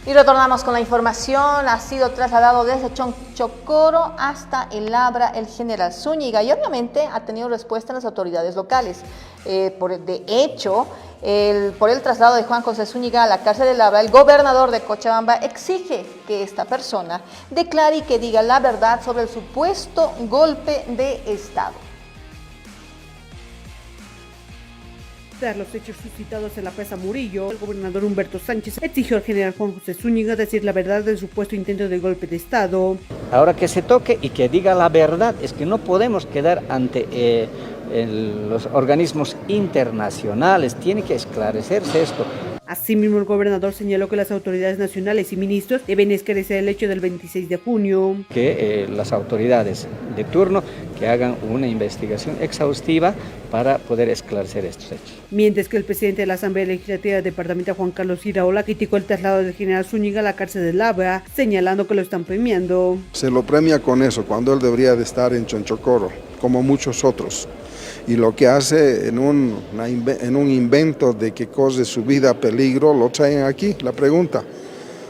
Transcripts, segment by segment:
Y retornamos con la información. Ha sido trasladado desde Chonchocoro hasta el Labra el general Zúñiga y obviamente ha tenido respuesta en las autoridades locales. De hecho, por el traslado de Juan José Zúñiga a la cárcel de Labra, el gobernador de Cochabamba exige que esta persona declare y que diga la verdad sobre el supuesto golpe de Estado. Tras los hechos suscitados en la Plaza Murillo, el gobernador Humberto Sánchez exigió al general Juan José Zúñiga decir la verdad del supuesto intento de golpe de Estado. Ahora que se toque y que diga la verdad, es que no podemos quedar ante los organismos internacionales, tiene que esclarecerse esto. Asimismo, el gobernador señaló que las autoridades nacionales y ministros deben esclarecer el hecho del 26 de junio. Que las autoridades de turno que hagan una investigación exhaustiva para poder esclarecer estos hechos. Mientras que el presidente de la Asamblea Legislativa departamental, Juan Carlos Iraola, criticó el traslado del general Zúñiga a la cárcel de Labra, señalando que lo están premiando. Se lo premia con eso, cuando él debería de estar en Chonchocoro, como muchos otros. Y lo que hace en un invento de que corre su vida a peligro, lo traen aquí. La pregunta,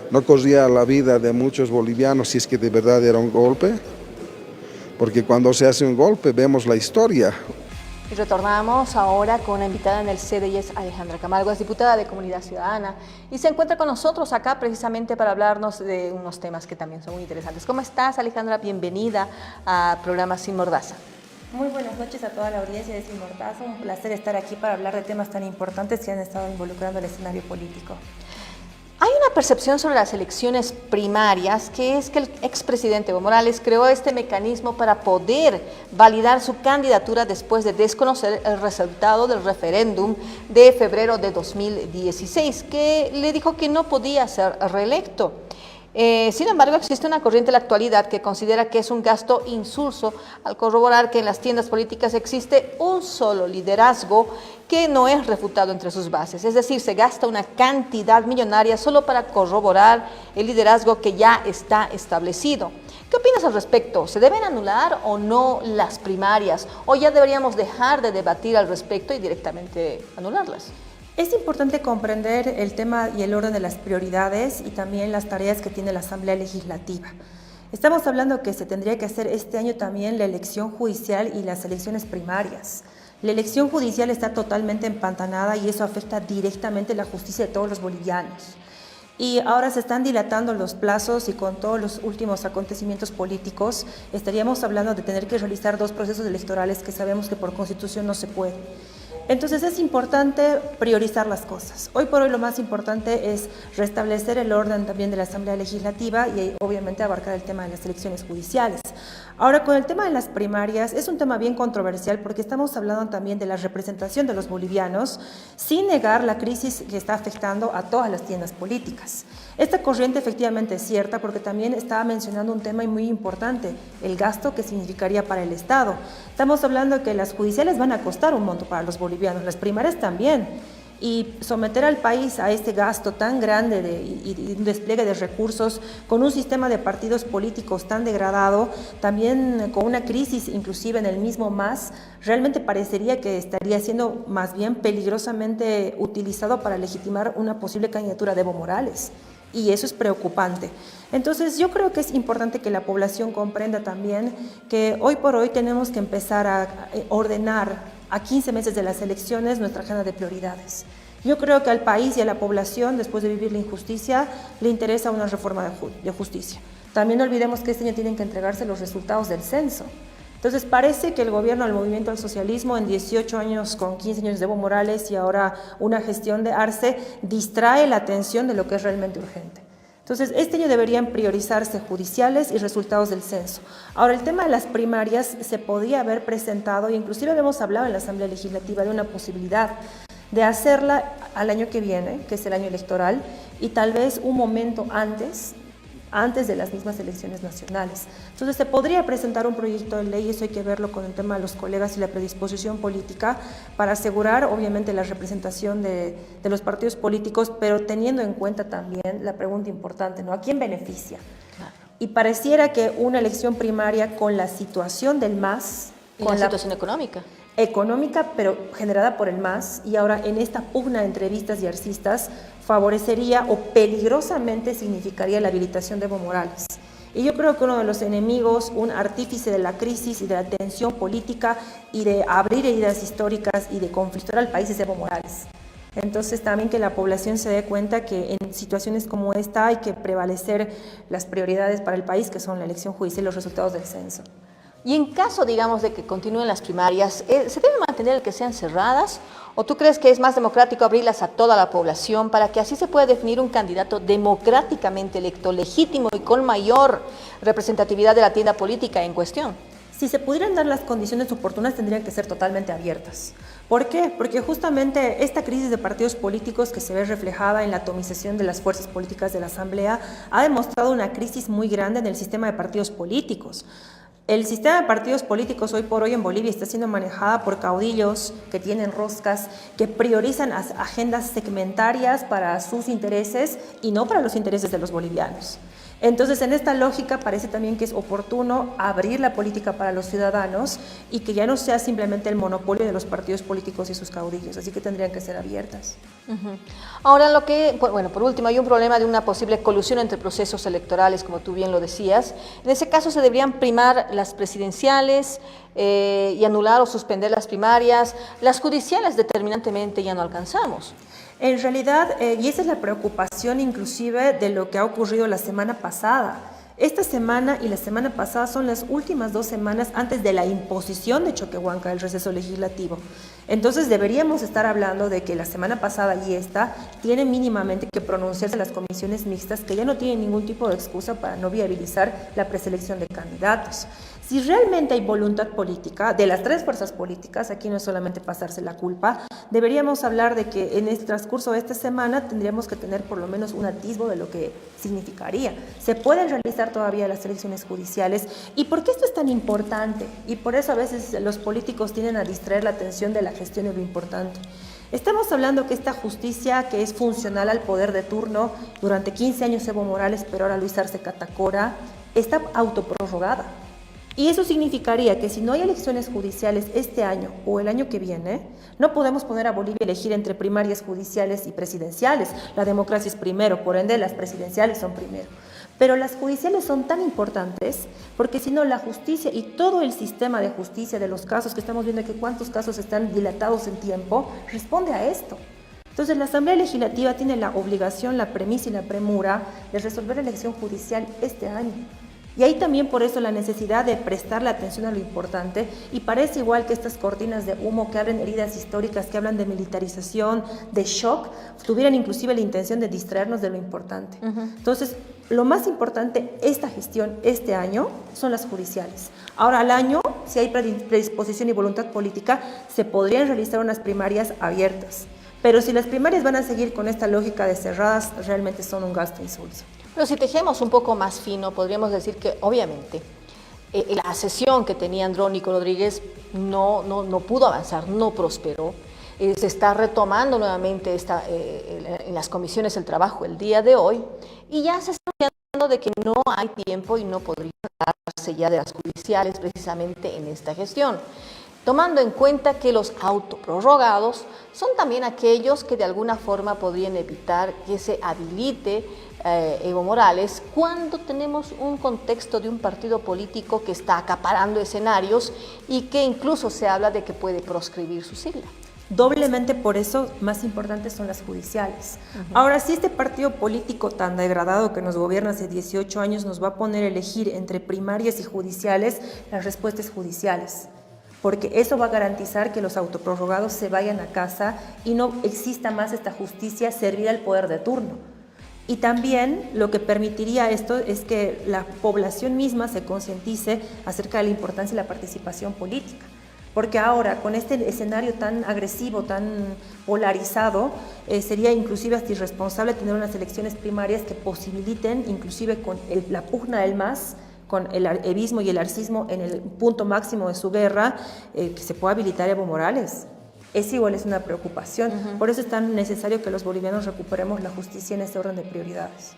¿no corría la vida de muchos bolivianos si es que de verdad era un golpe? Porque cuando se hace un golpe vemos la historia. Y retornamos ahora con una invitada en el sede y es Alejandra Camargo, es diputada de Comunidad Ciudadana y se encuentra con nosotros acá precisamente para hablarnos de unos temas que también son muy interesantes. ¿Cómo estás, Alejandra? Bienvenida a programa Sin Mordaza. Muy buenas noches a toda la audiencia de Sin Mordaza. Un placer estar aquí para hablar de temas tan importantes que han estado involucrando el escenario político. Hay una percepción sobre las elecciones primarias que es que el expresidente Evo Morales creó este mecanismo para poder validar su candidatura después de desconocer el resultado del referéndum de febrero de 2016, que le dijo que no podía ser reelecto. Sin embargo, existe una corriente en la actualidad que considera que es un gasto insulso al corroborar que en las tiendas políticas existe un solo liderazgo que no es refutado entre sus bases. Es decir, se gasta una cantidad millonaria solo para corroborar el liderazgo que ya está establecido. ¿Qué opinas al respecto? ¿Se deben anular o no las primarias? ¿O ya deberíamos dejar de debatir al respecto y directamente anularlas? Es importante comprender el tema y el orden de las prioridades y también las tareas que tiene la Asamblea Legislativa. Estamos hablando que se tendría que hacer este año también la elección judicial y las elecciones primarias. La elección judicial está totalmente empantanada y eso afecta directamente la justicia de todos los bolivianos. Y ahora se están dilatando los plazos y con todos los últimos acontecimientos políticos estaríamos hablando de tener que realizar 2 procesos electorales que sabemos que por constitución no se puede. Entonces es importante priorizar las cosas. Hoy por hoy lo más importante es restablecer el orden también de la Asamblea Legislativa y obviamente abarcar el tema de las elecciones judiciales. Ahora, con el tema de las primarias, es un tema bien controversial porque estamos hablando también de la representación de los bolivianos sin negar la crisis que está afectando a todas las tiendas políticas. Esta corriente efectivamente es cierta porque también estaba mencionando un tema muy importante, el gasto que significaría para el Estado. Estamos hablando de que las judiciales van a costar un monto para los bolivianos, las primarias también. Y someter al país a este gasto tan grande y un despliegue de recursos con un sistema de partidos políticos tan degradado, también con una crisis inclusive en el mismo MAS, realmente parecería que estaría siendo más bien peligrosamente utilizado para legitimar una posible candidatura de Evo Morales. Y eso es preocupante. Entonces yo creo que es importante que la población comprenda también que hoy por hoy tenemos que empezar a ordenar a 15 meses de las elecciones nuestra agenda de prioridades. Yo creo que al país y a la población, después de vivir la injusticia, le interesa una reforma de justicia. También no olvidemos que este año tienen que entregarse los resultados del censo. Entonces parece que el gobierno del movimiento al socialismo en 18 años con 15 años de Evo Morales y ahora una gestión de Arce distrae la atención de lo que es realmente urgente. Entonces este año deberían priorizarse judiciales y resultados del censo. Ahora el tema de las primarias se podía haber presentado e inclusive habíamos hablado en la Asamblea Legislativa de una posibilidad de hacerla al año que viene, que es el año electoral, y tal vez un momento antes de las mismas elecciones nacionales. Entonces se podría presentar un proyecto de ley, eso hay que verlo con el tema de los colegas y la predisposición política para asegurar obviamente la representación de los partidos políticos, pero teniendo en cuenta también la pregunta importante, ¿no? ¿A quién beneficia? Claro. Y pareciera que una elección primaria con la situación del MAS, con la situación económica. económica, pero generada por el MAS, y ahora en esta pugna entre vistas y arcistas favorecería o peligrosamente significaría la habilitación de Evo Morales. Y yo creo que uno de los enemigos, un artífice de la crisis y de la tensión política y de abrir heridas históricas y de conflictuar al país es Evo Morales. Entonces también que la población se dé cuenta que en situaciones como esta hay que prevalecer las prioridades para el país, que son la elección judicial y los resultados del censo. Y en caso, digamos, de que continúen las primarias, ¿se debe mantener el que sean cerradas? ¿O tú crees que es más democrático abrirlas a toda la población para que así se pueda definir un candidato democráticamente electo, legítimo y con mayor representatividad de la tienda política en cuestión? Si se pudieran dar las condiciones oportunas, tendrían que ser totalmente abiertas. ¿Por qué? Porque justamente esta crisis de partidos políticos que se ve reflejada en la atomización de las fuerzas políticas de la Asamblea ha demostrado una crisis muy grande en el sistema de partidos políticos. El sistema de partidos políticos hoy por hoy en Bolivia está siendo manejada por caudillos que tienen roscas, que priorizan agendas segmentarias para sus intereses y no para los intereses de los bolivianos. Entonces, en esta lógica parece también que es oportuno abrir la política para los ciudadanos y que ya no sea simplemente el monopolio de los partidos políticos y sus caudillos, así que tendrían que ser abiertas. Ahora, por último, hay un problema de una posible colusión entre procesos electorales, como tú bien lo decías. En ese caso, se deberían primar las presidenciales y anular o suspender las primarias. Las judiciales determinantemente ya no alcanzamos. En realidad, y esa es la preocupación inclusive de lo que ha ocurrido la semana pasada. Esta semana y la semana pasada son las últimas 2 semanas antes de la imposición de Choquehuanca del receso legislativo. Entonces deberíamos estar hablando de que la semana pasada y esta tienen mínimamente que pronunciarse las comisiones mixtas, que ya no tienen ningún tipo de excusa para no viabilizar la preselección de candidatos. Si realmente hay voluntad política de las 3 fuerzas políticas, aquí no es solamente pasarse la culpa, deberíamos hablar de que en el transcurso de esta semana tendríamos que tener por lo menos un atisbo de lo que significaría. Se pueden realizar todavía las elecciones judiciales. ¿Y por qué esto es tan importante? Y por eso a veces los políticos tienden a distraer la atención de la gestión de lo importante. Estamos hablando que esta justicia que es funcional al poder de turno, durante 15 años Evo Morales, pero ahora Luis Arce Catacora, está autoprorrogada. Y eso significaría que si no hay elecciones judiciales este año o el año que viene, no podemos poner a Bolivia a elegir entre primarias judiciales y presidenciales. La democracia es primero, por ende las presidenciales son primero. Pero las judiciales son tan importantes porque si no la justicia y todo el sistema de justicia de los casos que estamos viendo, que cuántos casos están dilatados en tiempo, responde a esto. Entonces la Asamblea Legislativa tiene la obligación, la premisa y la premura de resolver la elección judicial este año. Y ahí también por eso la necesidad de prestarle atención a lo importante, y parece igual que estas cortinas de humo que abren heridas históricas, que hablan de militarización, de shock, tuvieran inclusive la intención de distraernos de lo importante. Entonces, lo más importante, esta gestión, este año, son las judiciales. Ahora, al año, si hay predisposición y voluntad política, se podrían realizar unas primarias abiertas. Pero si las primarias van a seguir con esta lógica de cerradas, realmente son un gasto insulso. Pero si tejemos un poco más fino, podríamos decir que obviamente la sesión que tenía Andrónico Rodríguez no pudo avanzar, no prosperó. Se está retomando nuevamente en las comisiones el trabajo el día de hoy y ya se está hablando de que no hay tiempo y no podría darse ya de las judiciales precisamente en esta gestión. Tomando en cuenta que los autoprorrogados son también aquellos que de alguna forma podrían evitar que se habilite Evo Morales cuando tenemos un contexto de un partido político que está acaparando escenarios y que incluso se habla de que puede proscribir su sigla. Doblemente por eso más importantes son las judiciales. Ahora, si este partido político tan degradado que nos gobierna hace 18 años nos va a poner a elegir entre primarias y judiciales, la respuesta es judiciales. Porque eso va a garantizar que los autoprorrogados se vayan a casa y no exista más esta justicia servida al poder de turno. Y también lo que permitiría esto es que la población misma se concientice acerca de la importancia de la participación política. Porque ahora, con este escenario tan agresivo, tan polarizado, sería inclusive hasta irresponsable tener unas elecciones primarias que posibiliten, inclusive con la pugna del MAS, con el evismo y el arcismo en el punto máximo de su guerra, que se pueda habilitar Evo Morales. Es igual, es una preocupación. Por eso es tan necesario que los bolivianos recuperemos la justicia en este orden de prioridades.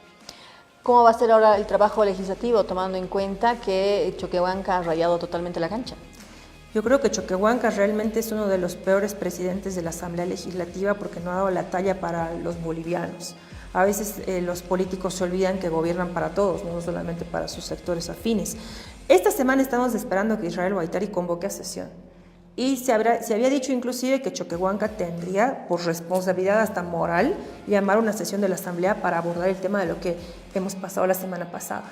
¿Cómo va a ser ahora el trabajo legislativo, tomando en cuenta que Choquehuanca ha rayado totalmente la cancha? Yo creo que Choquehuanca realmente es uno de los peores presidentes de la Asamblea Legislativa porque no ha dado la talla para los bolivianos. A veces los políticos se olvidan que gobiernan para todos, no solamente para sus sectores afines. Esta semana estamos esperando que Israel Guaitari convoque a sesión. Y se había dicho inclusive que Choquehuanca tendría, por responsabilidad hasta moral, llamar una sesión de la Asamblea para abordar el tema de lo que hemos pasado la semana pasada.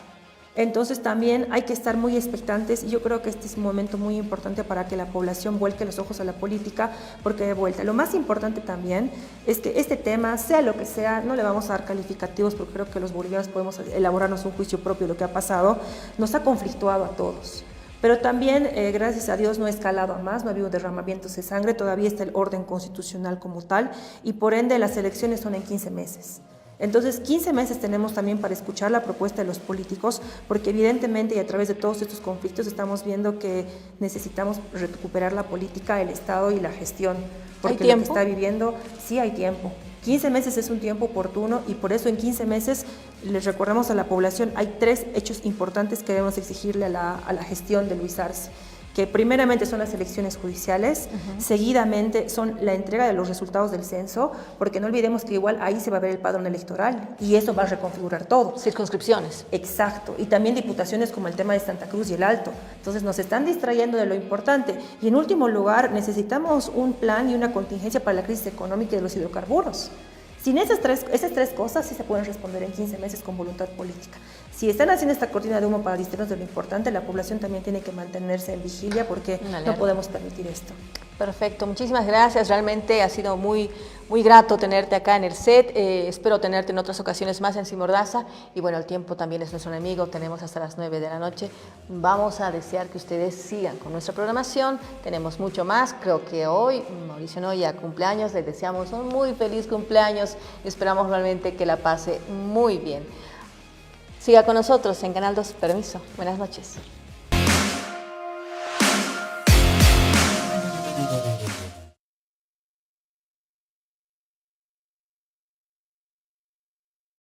Entonces también hay que estar muy expectantes y yo creo que este es un momento muy importante para que la población vuelque los ojos a la política, porque de vuelta, lo más importante también es que este tema, sea lo que sea, no le vamos a dar calificativos porque creo que los bolivianos podemos elaborarnos un juicio propio de lo que ha pasado, nos ha conflictuado a todos. Pero también, gracias a Dios, no ha escalado a más, no ha habido derramamientos de sangre, todavía está el orden constitucional como tal y por ende las elecciones son en 15 meses. Entonces, 15 meses tenemos también para escuchar la propuesta de los políticos, porque evidentemente y a través de todos estos conflictos estamos viendo que necesitamos recuperar la política, el Estado y la gestión. Porque lo que está viviendo, sí hay tiempo. 15 meses es un tiempo oportuno y por eso en 15 meses les recordamos a la población, hay 3 hechos importantes que debemos exigirle a la gestión de Luis Arce, que primeramente son las elecciones judiciales, seguidamente son la entrega de los resultados del censo, porque no olvidemos que igual ahí se va a ver el padrón electoral y eso va a reconfigurar todo. Circunscripciones. Exacto, y también diputaciones como el tema de Santa Cruz y el Alto. Entonces nos están distrayendo de lo importante. Y en último lugar, necesitamos un plan y una contingencia para la crisis económica de los hidrocarburos. Sin esas tres cosas sí se pueden responder en 15 meses con voluntad política. Si están haciendo esta cortina de humo para distraernos de lo importante, la población también tiene que mantenerse en vigilia porque no podemos permitir esto. Perfecto, muchísimas gracias. Realmente ha sido muy grato tenerte acá en el set. Espero tenerte en otras ocasiones más en Simordaza. Y bueno, el tiempo también es nuestro enemigo. Tenemos hasta las 9 de la noche. Vamos a desear que ustedes sigan con nuestra programación. Tenemos mucho más. Creo que hoy Mauricio Noya cumpleaños. Les deseamos un muy feliz cumpleaños. Esperamos realmente que la pase muy bien. Siga con nosotros en Canal 2. Permiso. Buenas noches.